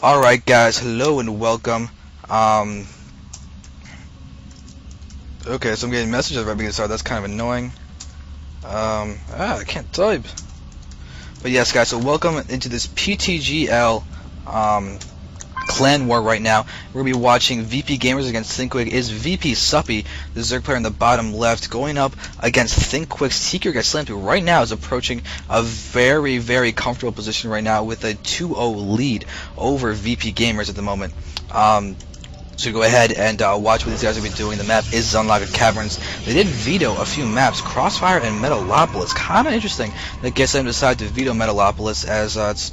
Alright guys, hello and welcome. Okay, so I'm getting messages right beginning to start. That's kind of annoying. I can't type. But yes guys, so welcome into this PTGL clan war right now. We're going to be watching VP Gamers against ThinkQuick. Is VPSuppy, the Zerg player in the bottom left, going up against ThinkQuick's tQorGETSLAMT, who right now is approaching a very, very comfortable position right now with a 2-0 lead over VP Gamers at the moment. So go ahead and watch what these guys are going to be doing. The map is Xel'Naga Caverns. They did veto a few maps, Crossfire and Metalopolis. Kind of interesting that GetSlam decided to veto Metalopolis, as it's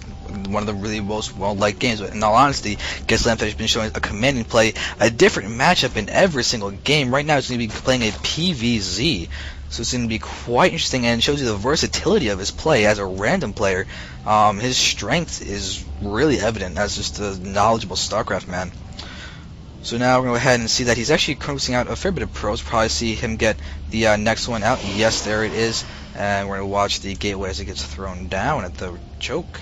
one of the really most well-liked games. But in all honesty, GetSlam has been showing a commanding play, a different matchup in every single game. Right now, it's going to be playing a PvZ. So it's going to be quite interesting, and it shows you the versatility of his play as a random player. His strength is really evident as just a knowledgeable StarCraft man. So now we're going to go ahead and see that he's actually cruising out a fair bit of pros. Probably see him get the next one out. Yes, there it is. And we're going to watch the gateway as it gets thrown down at the choke.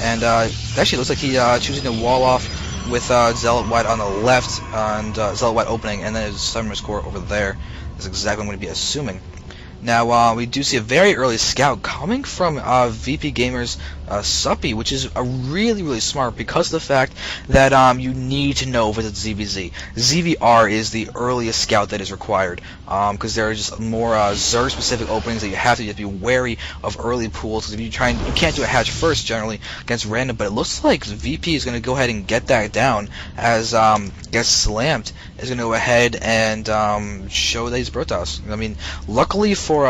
And actually looks like he choosing to wall off with Zealot White on the left and Zealot White opening, and then his Summoner's Core over there. That's exactly what I'm going to be assuming. Now we do see a very early scout coming from VP Gamers Suppy, which is a really smart, because of the fact that you need to know if it's ZVZ. ZVR is the earliest scout that is required, because there are just more Zerg specific openings that you have to be wary of early pools. Because if you can't do a hatch first generally against random. But it looks like VP is going to go ahead and get that down, as GetSlamT is going to go ahead and show that he's Protoss. I mean, luckily for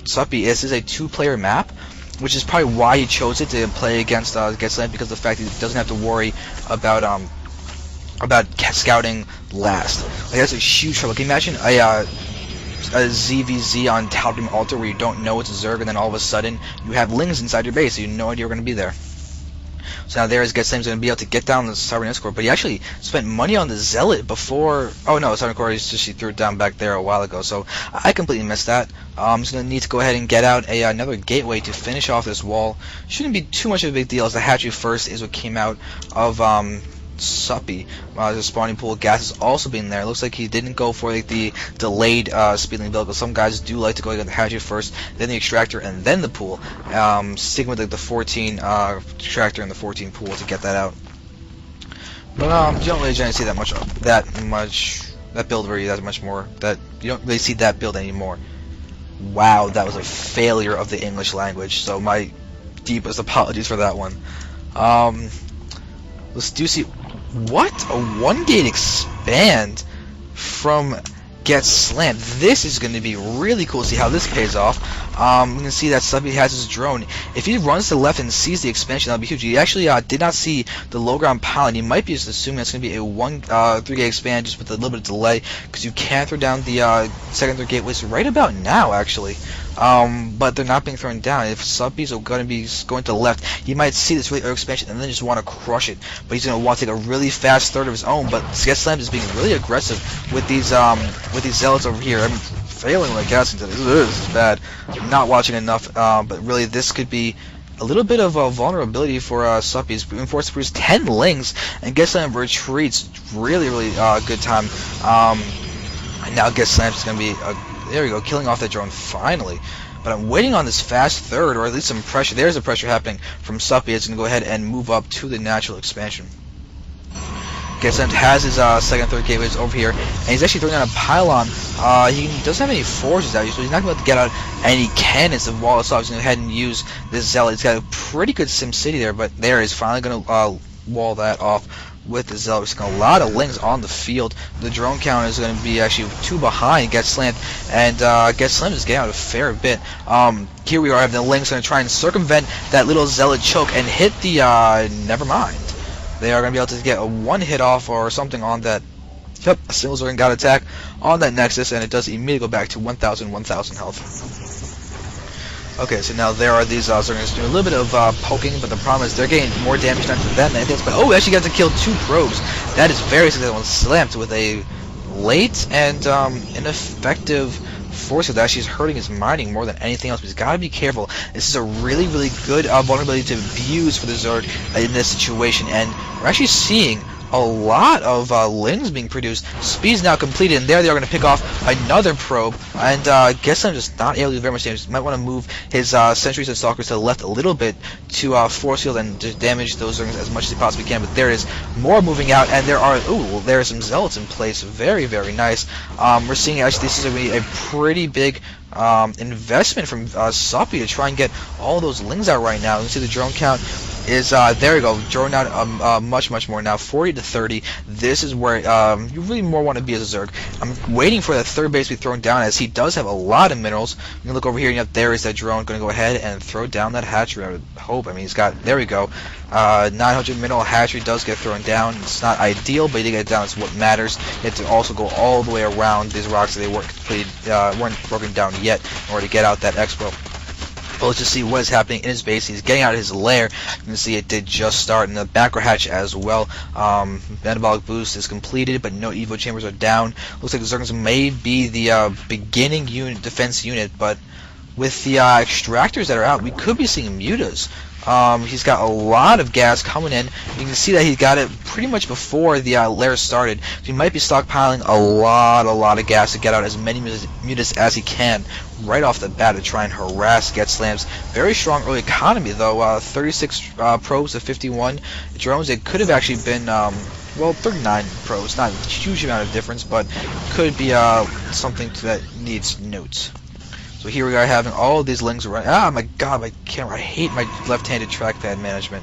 Suppy, this is a two-player map, which is probably why he chose it to play against GetSlamT, because of the fact that he doesn't have to worry about scouting last. Like, that's a huge trouble. Can you imagine a ZVZ on Tal'Darim Altar where you don't know it's a Zerg, and then all of a sudden you have Lings inside your base, so you have no idea you're going to be there. So now there is GetSlam's going to be able to get down the Summoner's Core, but he actually spent money on the Zealot before. Oh no, Summoner's Core, he threw it down back there a while ago, so I completely missed that. I'm just going to need to go ahead and get out another gateway to finish off this wall. Shouldn't be too much of a big deal, as the hatchery first is what came out of Suppy. The spawning pool of gas is also being there. It looks like he didn't go for like the delayed speedling build, but some guys do like to go get the hatchery first, then the extractor, and then the pool. Sticking with like the 14 extractor and the 14 pool to get that out. But you don't really generally see that build that much more. That you don't really see that build anymore. Wow, that was a failure of the English language. So my deepest apologies for that one. Let's do see. What? A 1-gate expand from GetSlamT. This is going to be really cool to see how this pays off. We can see that Suppy has his drone. If he runs to the left and sees the expansion, that'll be huge. He actually did not see the low ground pylon. He might be just assuming it's going to be a 3-gate expand, just with a little bit of delay, because you can throw down the second, third gateways right about now, actually. But they're not being thrown down. If Suppy's going to be going to the left, he might see this really early expansion and then just want to crush it. But he's going to want to take a really fast third of his own. But GetSlamT is being really aggressive with these Zealots over here. I'm failing like casting today. This is bad. I'm not watching enough. But really, this could be a little bit of a vulnerability for Suppy. He's being forced to produce 10 Lings, and GetSlamT retreats. Really good time. And now GetSlamT is going to be there we go, killing off that drone finally. But I'm waiting on this fast third, or at least some pressure. There's a pressure happening from Suppy. It's going to go ahead and move up to the natural expansion. GetSlamT has his second, third gateways over here, and he's actually throwing down a pylon. He doesn't have any forces out, so he's not going to be able to get out any cannons to wall us off. He's going to go ahead and use this Zealot. He's got a pretty good SimCity there, but there he's finally going to wall that off with the Zealot. We're seeing a lot of Lings on the field. The drone count is going to be actually 2 behind GetSlamT, and GetSlamT is getting out a fair bit. Here we are having the Lings going to try and circumvent that little Zealot choke and hit the, never mind. They are going to be able to get a 1 hit off or something on that. Yep, a single Zerg got attack on that Nexus, and it does immediately go back to 1,000 health. Okay, so now there are these Zergers doing a little bit of poking, but the problem is they're getting more damage done to them than anything else. But actually got to kill 2 probes. That is very successful. SLAMT with a late and ineffective force field that actually is hurting his mining more than anything else. But he's got to be careful. This is a really, really good vulnerability to abuse for the Zerg in this situation, and we're actually seeing a lot of lings being produced. Speed's now completed, and there they are going to pick off another probe, and guess I'm just not able to do very much damage. Might want to move his sentries and stalkers to the left a little bit to force field and just damage those Zergs as much as he possibly can, but there is more moving out, and there are, there are some zealots in place. Very, very nice. We're seeing actually this is going to be a pretty big investment from Suppy to try and get all those lings out right now. You can see the drone count is there we go, drone out much more now, 40 to 30. This is where you really more want to be as a Zerg. I'm waiting for that third base to be thrown down, as he does have a lot of minerals. You can look over here, and there is that drone going to go ahead and throw down that hatchery. I would hope. I mean, he's got, there we go, 900 mineral hatchery does get thrown down. It's not ideal, but he did get it down. It's what matters. You have to also go all the way around these rocks that they weren't completed, weren't broken down yet in order to get out that expo. But let's just see what is happening in his base. He's getting out of his lair. You can see it did just start in the backer hatch as well. Metabolic boost is completed, but no evo chambers are down. Looks like the Zergs may be the beginning unit, defense unit, but with the extractors that are out, we could be seeing mutas. He's got a lot of gas coming in. You can see that he got it pretty much before the lair started. So he might be stockpiling a lot of gas to get out as many mutas as he can right off the bat to try and harass GETSLAMT. Very strong early economy though. 36 probes to 51 drones. It could have actually been well, 39 probes. Not a huge amount of difference, but could be something that needs notes. So here we are having all of these lings around. Ah, my god, my camera. I hate my left-handed trackpad management.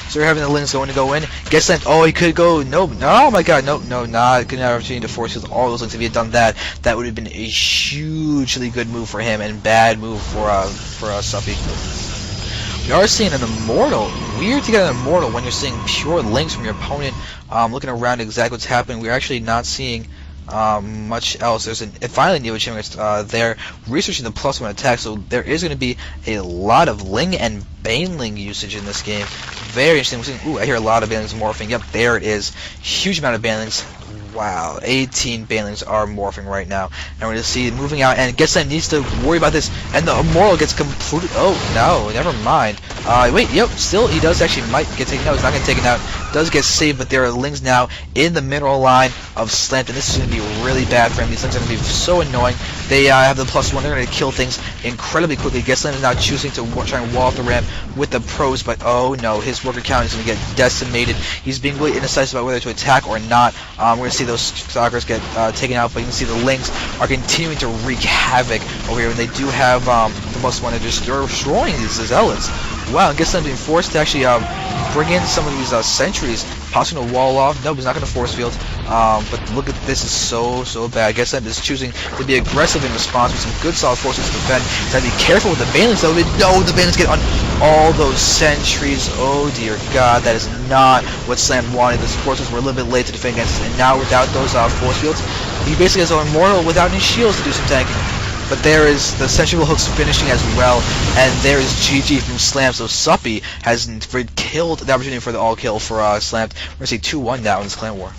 So we're having the lings going to go in. GETSLAMT, oh, he could go, no, oh my god, no, not good opportunity to force field all those lings. If he had done that, that would have been a hugely good move for him and bad move for Suppy. We are seeing an immortal. Weird to get an immortal when you're seeing pure links from your opponent. Looking around exactly what's happening, we're actually not seeing much else. There's finally Neo Chamber there researching the +1 attack, so there is going to be a lot of Ling and Baneling usage in this game. Very interesting. Ooh, I hear a lot of Banelings morphing. Yep, there it is. Huge amount of Banelings. Wow, 18 Banelings are morphing right now, and we're going to see it moving out, and GETSLAMT needs to worry about this, and the immortal gets completed. Oh, no, never mind. Wait, yep, still, he does actually might get taken out. He's not going to take it out. Does get saved, but there are lings now in the mineral line of Slant, and this is going to be really bad for him. These lings are going to be so annoying. They have the +1. They're going to kill things incredibly quickly. GETSLAMT is now choosing to try and wall off the ramp with the pros, but oh no, his worker count is going to get decimated. He's being really indecisive about whether to attack or not. We're going to see those stalkers get taken out, but you can see the lings are continuing to wreak havoc over here, and they do have the +1 to just destroying these zealots. Wow, and GETSLAMT being forced to actually bring in some of these sentries, possibly to wall off. Nope, he's not going to force field. But look at this, is so bad. GETSLAMT is choosing to be aggressive in response with some good solid forces to defend. Gotta be careful with the Banelings though. No, the Banelings get on all those sentries. Oh dear God, that is not what Slant wanted. The forces were a little bit late to defend against it, and now without those force fields, he basically has an immortal without any shields to do some tanking. But there is the sensual hooks finishing as well, and there is GG from Slant. So Suppy has killed the opportunity for the all kill for Slant. We're gonna see 2-1 now in this clan war.